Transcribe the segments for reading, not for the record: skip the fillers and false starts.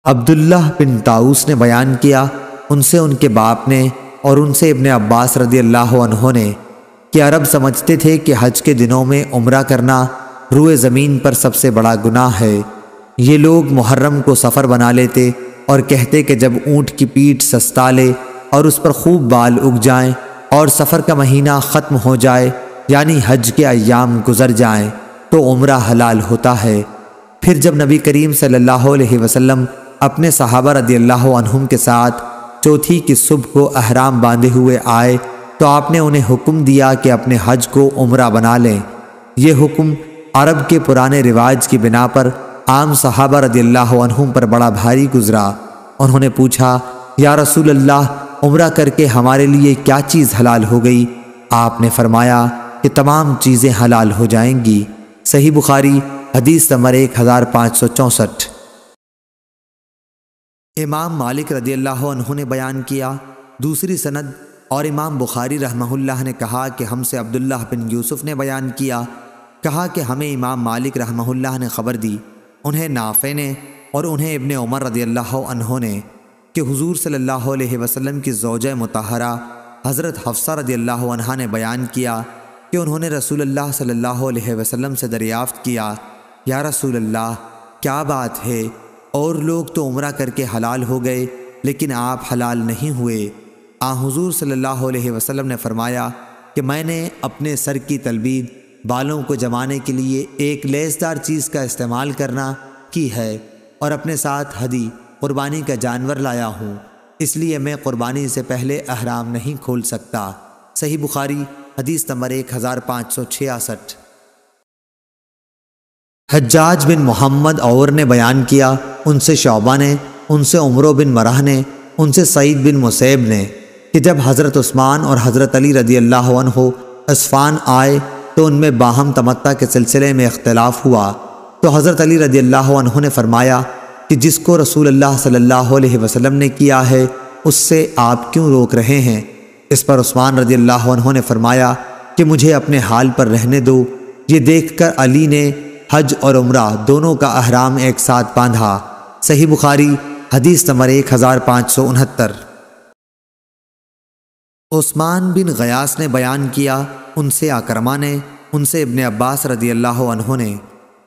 عبداللہ بن طاؤس نے بیان کیا، ان سے ان کے باپ نے اور ان سے ابن عباس رضی اللہ عنہ نے کہ عرب سمجھتے تھے کہ حج کے دنوں میں عمرہ کرنا روئے زمین پر سب سے بڑا گناہ ہے۔ یہ لوگ محرم کو سفر بنا لیتے اور کہتے کہ جب اونٹ کی پیٹھ سستا لے اور اس پر خوب بال اگ جائیں اور سفر کا مہینہ ختم ہو جائے، یعنی حج کے ایام گزر جائیں، تو عمرہ حلال ہوتا ہے۔ پھر جب نبی کریم صلی اللہ علیہ وسلم اپنے صحابہ رضی اللہ عنہم کے ساتھ چوتھی کی صبح کو احرام باندھے ہوئے آئے تو آپ نے انہیں حکم دیا کہ اپنے حج کو عمرہ بنا لیں۔ یہ حکم عرب کے پرانے رواج کی بنا پر عام صحابہ رضی اللہ عنہم پر بڑا بھاری گزرا۔ انہوں نے پوچھا، یا رسول اللہ، عمرہ کر کے ہمارے لیے کیا چیز حلال ہو گئی؟ آپ نے فرمایا کہ تمام چیزیں حلال ہو جائیں گی۔ صحیح بخاری حدیث نمبر 1564۔ امام مالک رضی اللہ عنہ نے بیان کیا، دوسری سند، اور امام بخاری رحمہ اللہ نے کہا کہ ہم سے عبداللہ بن یوسف نے بیان کیا، کہا کہ ہمیں امام مالک رحمہ اللہ نے خبر دی، انہیں نافع نے اور انہیں ابن عمر رضی اللہ عنہ نے، کہ حضور صلی اللہ علیہ وسلم کی زوجہ مطہرہ حضرت حفصہ رضی اللہ عنہا نے بیان کیا کہ انہوں نے رسول اللہ صلی اللہ علیہ وسلم سے دریافت کیا، یا رسول اللہ، کیا بات ہے؟ اور لوگ تو عمرہ کر کے حلال ہو گئے لیکن آپ حلال نہیں ہوئے۔ حضور صلی اللہ علیہ وسلم نے فرمایا کہ میں نے اپنے سر کی تلبید، بالوں کو جمانے کے لیے ایک لیسدار چیز کا استعمال کرنا کی ہے، اور اپنے ساتھ ہدی قربانی کا جانور لایا ہوں، اس لیے میں قربانی سے پہلے احرام نہیں کھول سکتا۔ صحیح بخاری حدیث نمبر 1566۔ حجاج بن محمد اور نے بیان کیا، ان سے شعبہ نے، ان سے عمرو بن مرہ نے، ان سے سعید بن مسیب نے، کہ جب حضرت عثمان اور حضرت علی رضی اللہ عنہ عسفان آئے تو ان میں باہم تمتع کے سلسلے میں اختلاف ہوا، تو حضرت علی رضی اللہ عنہ نے فرمایا کہ جس کو رسول اللہ صلی اللہ علیہ وسلم نے کیا ہے اس سے آپ کیوں روک رہے ہیں؟ اس پر عثمان رضی اللہ عنہ نے فرمایا کہ مجھے اپنے حال پر رہنے دو۔ یہ دیکھ کر علی نے حج اور عمرہ دونوں کا احرام ایک ساتھ باندھا۔ صحیح بخاری حدیث نمبر 1569۔ عثمان بن غیاث نے بیان کیا، ان سے اکرمہ نے، ان سے ابن عباس رضی اللہ عنہ نے،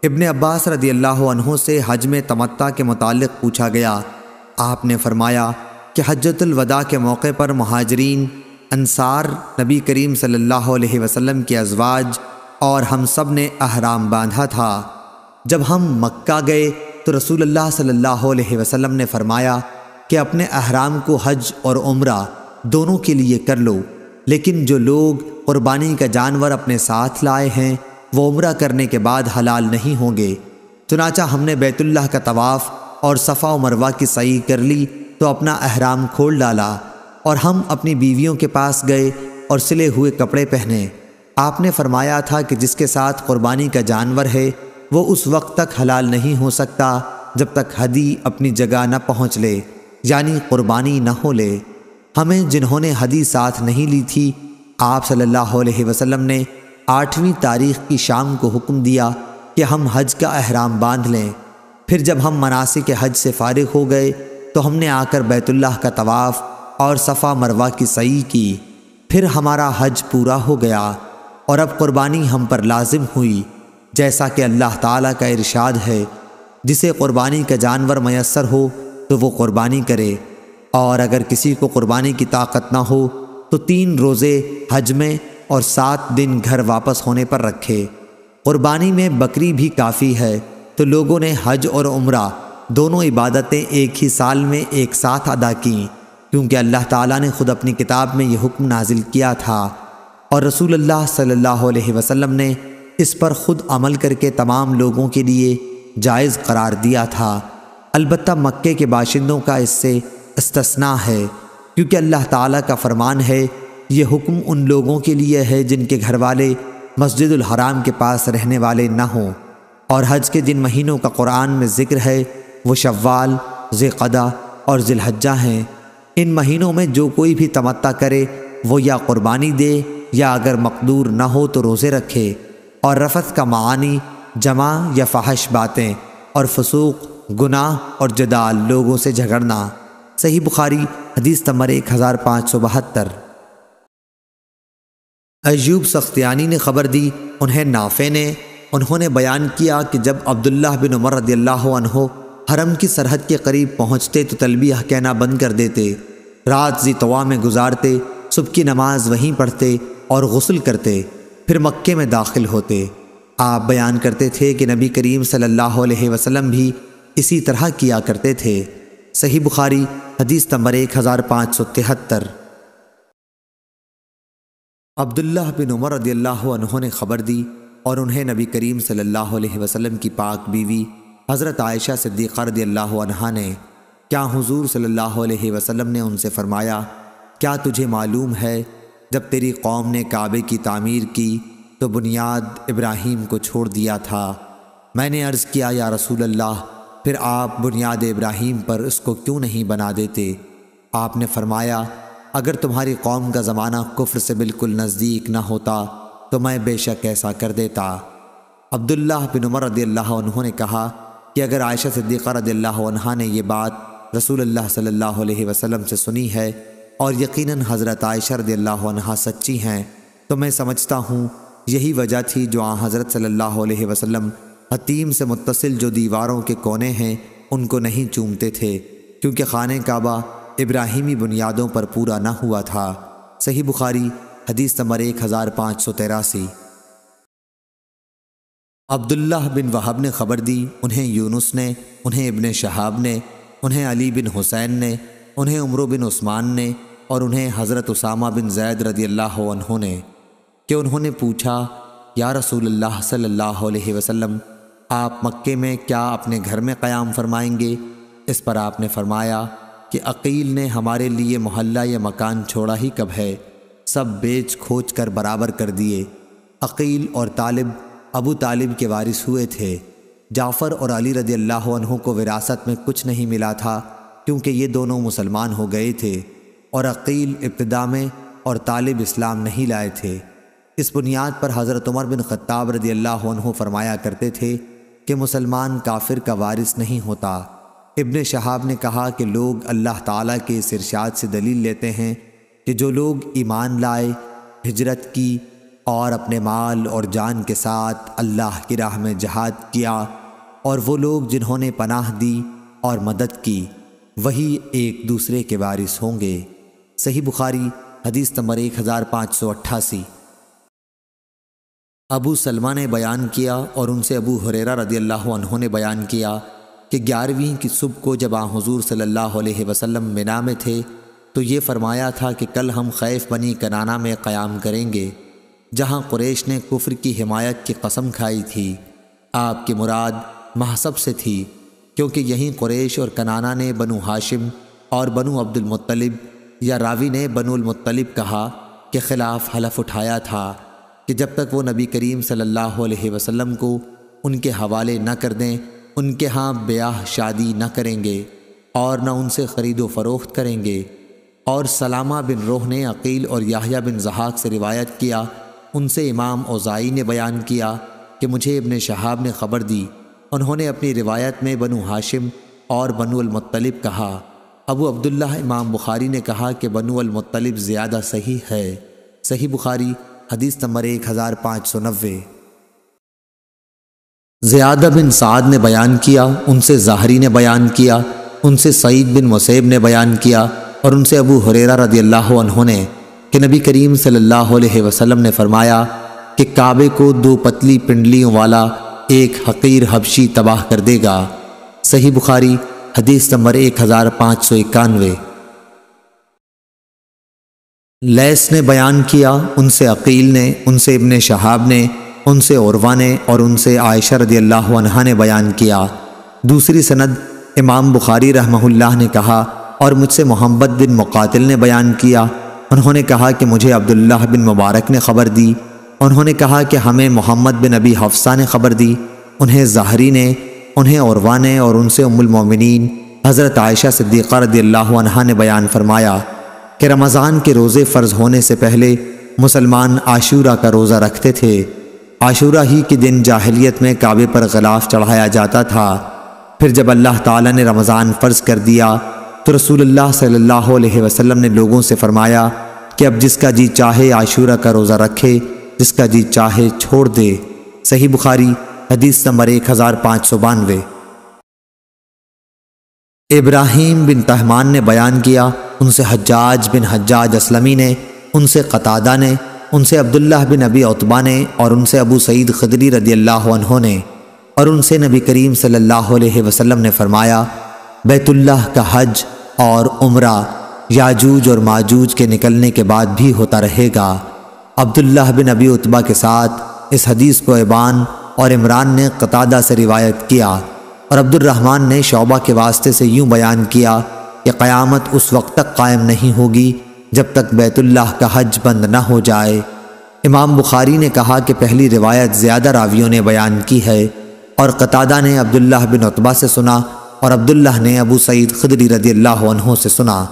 ابن عباس رضی اللہ عنہ سے حج میں تمتع کے متعلق پوچھا گیا۔ آپ نے فرمایا کہ حجۃ الوداع کے موقع پر مہاجرین، انصار، نبی کریم صلی اللہ علیہ وسلم کے ازواج اور ہم سب نے احرام باندھا تھا۔ جب ہم مکہ گئے تو رسول اللہ صلی اللہ علیہ وسلم نے فرمایا کہ اپنے احرام کو حج اور عمرہ دونوں کے لیے کر لو، لیکن جو لوگ قربانی کا جانور اپنے ساتھ لائے ہیں وہ عمرہ کرنے کے بعد حلال نہیں ہوں گے۔ چنانچہ ہم نے بیت اللہ کا طواف اور صفا و مروہ کی سعی کر لی تو اپنا احرام کھول ڈالا، اور ہم اپنی بیویوں کے پاس گئے اور سلے ہوئے کپڑے پہنے۔ آپ نے فرمایا تھا کہ جس کے ساتھ قربانی کا جانور ہے وہ اس وقت تک حلال نہیں ہو سکتا جب تک ہدی اپنی جگہ نہ پہنچ لے، یعنی قربانی نہ ہو لے۔ ہمیں جنہوں نے ہدی ساتھ نہیں لی تھی، آپ صلی اللہ علیہ وسلم نے 8ویں تاریخ کی شام کو حکم دیا کہ ہم حج کا احرام باندھ لیں۔ پھر جب ہم مناسک حج سے فارغ ہو گئے تو ہم نے آ کر بیت اللہ کا طواف اور صفا مروہ کی سعی کی۔ پھر ہمارا حج پورا ہو گیا اور اب قربانی ہم پر لازم ہوئی، جیسا کہ اللہ تعالیٰ کا ارشاد ہے، جسے قربانی کا جانور میسر ہو تو وہ قربانی کرے، اور اگر کسی کو قربانی کی طاقت نہ ہو تو 3 روزے حج میں اور 7 دن گھر واپس ہونے پر رکھے۔ قربانی میں بکری بھی کافی ہے، تو لوگوں نے حج اور عمرہ دونوں عبادتیں ایک ہی سال میں ایک ساتھ ادا کیں، کیونکہ اللہ تعالیٰ نے خود اپنی کتاب میں یہ حکم نازل کیا تھا، اور رسول اللہ صلی اللہ علیہ وسلم نے اس پر خود عمل کر کے تمام لوگوں کے لیے جائز قرار دیا تھا۔ البتہ مکے کے باشندوں کا اس سے استثناء ہے، کیونکہ اللہ تعالیٰ کا فرمان ہے، یہ حکم ان لوگوں کے لیے ہے جن کے گھر والے مسجد الحرام کے پاس رہنے والے نہ ہوں۔ اور حج کے جن مہینوں کا قرآن میں ذکر ہے وہ شوال، ذی القعدہ اور ذی الحجہ ہیں۔ ان مہینوں میں جو کوئی بھی تمتع کرے وہ یا قربانی دے یا اگر مقدور نہ ہو تو روزے رکھے۔ اور رفث کا معانی جمع یا فحش باتیں اور فسوق گناہ اور جدال، لوگوں سے جھگڑنا۔ صحیح بخاری حدیث نمبر 1572۔ ایوب سختیانی نے خبر دی، انہیں نافع نے، انہوں نے بیان کیا کہ جب عبداللہ بن عمر رضی اللہ عنہ حرم کی سرحد کے قریب پہنچتے تو تلبیہ کہنا بند کر دیتے، رات ذی طوا میں گزارتے، صبح کی نماز وہیں پڑھتے اور غسل کرتے، پھر مکے میں داخل ہوتے۔ آپ بیان کرتے تھے کہ نبی کریم صلی اللہ علیہ وسلم بھی اسی طرح کیا کرتے تھے۔ صحیح بخاری حدیث نمبر 1573۔ عبداللہ بن عمر رضی اللہ عنہ نے خبر دی اور انہیں نبی کریم صلی اللہ علیہ وسلم کی پاک بیوی حضرت عائشہ صدیقہ رضی اللہ عنہا نے کیا حضور صلی اللہ علیہ وسلم نے ان سے فرمایا، کیا تجھے معلوم ہے جب تیری قوم نے کعبے کی تعمیر کی تو بنیاد ابراہیم کو چھوڑ دیا تھا؟ میں نے عرض کیا یا رسول اللہ، پھر آپ بنیاد ابراہیم پر اس کو کیوں نہیں بنا دیتے؟ آپ نے فرمایا، اگر تمہاری قوم کا زمانہ کفر سے بالکل نزدیک نہ ہوتا تو میں بے شک ایسا کر دیتا۔ عبداللہ بن عمر رضی اللہ عنہ نے کہا کہ اگر عائشہ صدیقہ رضی اللہ عنہا نے یہ بات رسول اللہ صلی اللہ علیہ وسلم سے سنی ہے اور یقیناً حضرت عائشہ رضی اللہ عنہا سچی ہیں، تو میں سمجھتا ہوں یہی وجہ تھی جو حضرت صلی اللہ علیہ وسلم حتیم سے متصل جو دیواروں کے کونے ہیں ان کو نہیں چومتے تھے، کیونکہ خانہ کعبہ ابراہیمی بنیادوں پر پورا نہ ہوا تھا۔ صحیح بخاری حدیث نمبر 1583۔ عبداللہ بن وہب نے خبر دی، انہیں یونس نے، انہیں ابن شہاب نے، انہیں علی بن حسین نے، انہیں عمرو بن عثمان نے اور انہیں حضرت اسامہ بن زید رضی اللہ عنہ نے کہ انہوں نے پوچھا، یا رسول اللہ صلی اللہ علیہ وسلم، آپ مکے میں کیا اپنے گھر میں قیام فرمائیں گے؟ اس پر آپ نے فرمایا کہ عقیل نے ہمارے لیے محلہ یا مکان چھوڑا ہی کب ہے، سب بیچ کھوچ کر برابر کر دیے۔ عقیل اور طالب ابو طالب کے وارث ہوئے تھے۔ جعفر اور علی رضی اللہ عنہ کو وراثت میں کچھ نہیں ملا تھا کیونکہ یہ دونوں مسلمان ہو گئے تھے اور عقیل ابتدا میں اور طالب اسلام نہیں لائے تھے۔ اس بنیاد پر حضرت عمر بن خطاب رضی اللہ عنہ فرمایا کرتے تھے کہ مسلمان کافر کا وارث نہیں ہوتا۔ ابن شہاب نے کہا کہ لوگ اللہ تعالیٰ کے اس ارشاد سے دلیل لیتے ہیں کہ جو لوگ ایمان لائے، ہجرت کی اور اپنے مال اور جان کے ساتھ اللہ کی راہ میں جہاد کیا، اور وہ لوگ جنہوں نے پناہ دی اور مدد کی، وہی ایک دوسرے کے وارث ہوں گے۔ صحیح بخاری حدیث نمبر 1588۔ ابو سلمہ نے بیان کیا اور ان سے ابو ہریرہ رضی اللہ عنہ نے بیان کیا کہ 11ویں کی صبح کو جب حضور صلی اللہ علیہ وسلم منا میں تھے تو یہ فرمایا تھا کہ کل ہم خیف بنی کنانہ میں قیام کریں گے، جہاں قریش نے کفر کی حمایت کی قسم کھائی تھی۔ آپ کی مراد محسب سے تھی، کیونکہ یہیں قریش اور کنانہ نے بنو ہاشم اور بنو عبد المطلب یا راوی نے بنو المطلب کہا کے خلاف حلف اٹھایا تھا کہ جب تک وہ نبی کریم صلی اللہ علیہ وسلم کو ان کے حوالے نہ کر دیں، ان کے ہاں بیاہ شادی نہ کریں گے اور نہ ان سے خرید و فروخت کریں گے۔ اور سلامہ بن روح نے عقیل اور یحییٰ بن ضحاک سے روایت کیا، ان سے امام اوزائی نے بیان کیا کہ مجھے ابن شہاب نے خبر دی، انہوں نے اپنی روایت میں بنو ہاشم اور بنو المطلب کہا۔ ابو عبداللہ امام بخاری نے کہا کہ بنو المطلب زیادہ صحیح ہے۔ صحیح بخاری حدیث نمبر 1590۔ زیادہ بن سعد نے بیان کیا، ان سے زاہری نے بیان کیا، ان سے سعید بن مسیب نے بیان کیا اور ان سے ابو ہریرہ رضی اللہ عنہ نے کہ نبی کریم صلی اللہ علیہ وسلم نے فرمایا کہ کعبے کو 2 پتلی پنڈلیوں والا ایک حقیر حبشی تباہ کر دے گا۔ صحیح بخاری حدیث نمبر 1591۔ لیث نے بیان کیا، ان سے عقیل نے، ان سے ابن شہاب نے، ان سے عروہ نے اور ان سے عائشہ رضی اللہ عنہا نے بیان کیا۔ دوسری سند امام بخاری رحمہ اللہ نے کہا اور مجھ سے محمد بن مقاتل نے بیان کیا، انہوں نے کہا کہ مجھے عبداللہ بن مبارک نے خبر دی، انہوں نے کہا کہ ہمیں محمد بن ابی حفصہ نے خبر دی، انہیں زہری نے، انہیں عروہ نے اور ان سے ام المومنین حضرت عائشہ صدیقہ رضی اللہ عنہا نے بیان فرمایا کہ رمضان کے روزے فرض ہونے سے پہلے مسلمان عاشورہ کا روزہ رکھتے تھے۔ عاشورہ ہی کے دن جاہلیت میں کعبے پر غلاف چڑھایا جاتا تھا، پھر جب اللہ تعالیٰ نے رمضان فرض کر دیا تو رسول اللہ صلی اللہ علیہ وسلم نے لوگوں سے فرمایا کہ اب جس کا جی چاہے عاشورہ کا روزہ رکھے، جس کا جی چاہے چھوڑ دے۔ صحیح بخاری حدیث نمبر 1592۔ ابراہیم بن طہمان نے بیان کیا، ان سے حجاج بن حجاج اسلمی نے، ان سے قتادہ نے، ان سے عبداللہ بن ابی عتبہ نے، اور ان سے ابو سعید خدری رضی اللہ عنہ نے، اور ان سے نبی کریم صلی اللہ علیہ وسلم نے فرمایا، بیت اللہ کا حج اور عمرہ یاجوج اور ماجوج کے نکلنے کے بعد بھی ہوتا رہے گا۔ عبداللہ بن ابی عتبہ کے ساتھ اس حدیث کو ابان اور عمران نے قتادہ سے روایت کیا، اور عبد الرحمن نے شعبہ کے واسطے سے یوں بیان کیا کہ قیامت اس وقت تک قائم نہیں ہوگی جب تک بیت اللہ کا حج بند نہ ہو جائے۔ امام بخاری نے کہا کہ پہلی روایت زیادہ راویوں نے بیان کی ہے، اور قتادہ نے عبداللہ بن عتبہ سے سنا اور عبداللہ نے ابو سعید خدری رضی اللہ عنہ سے سنا۔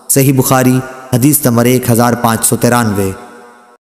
صحیح بخاری حدیث نمبر 1593۔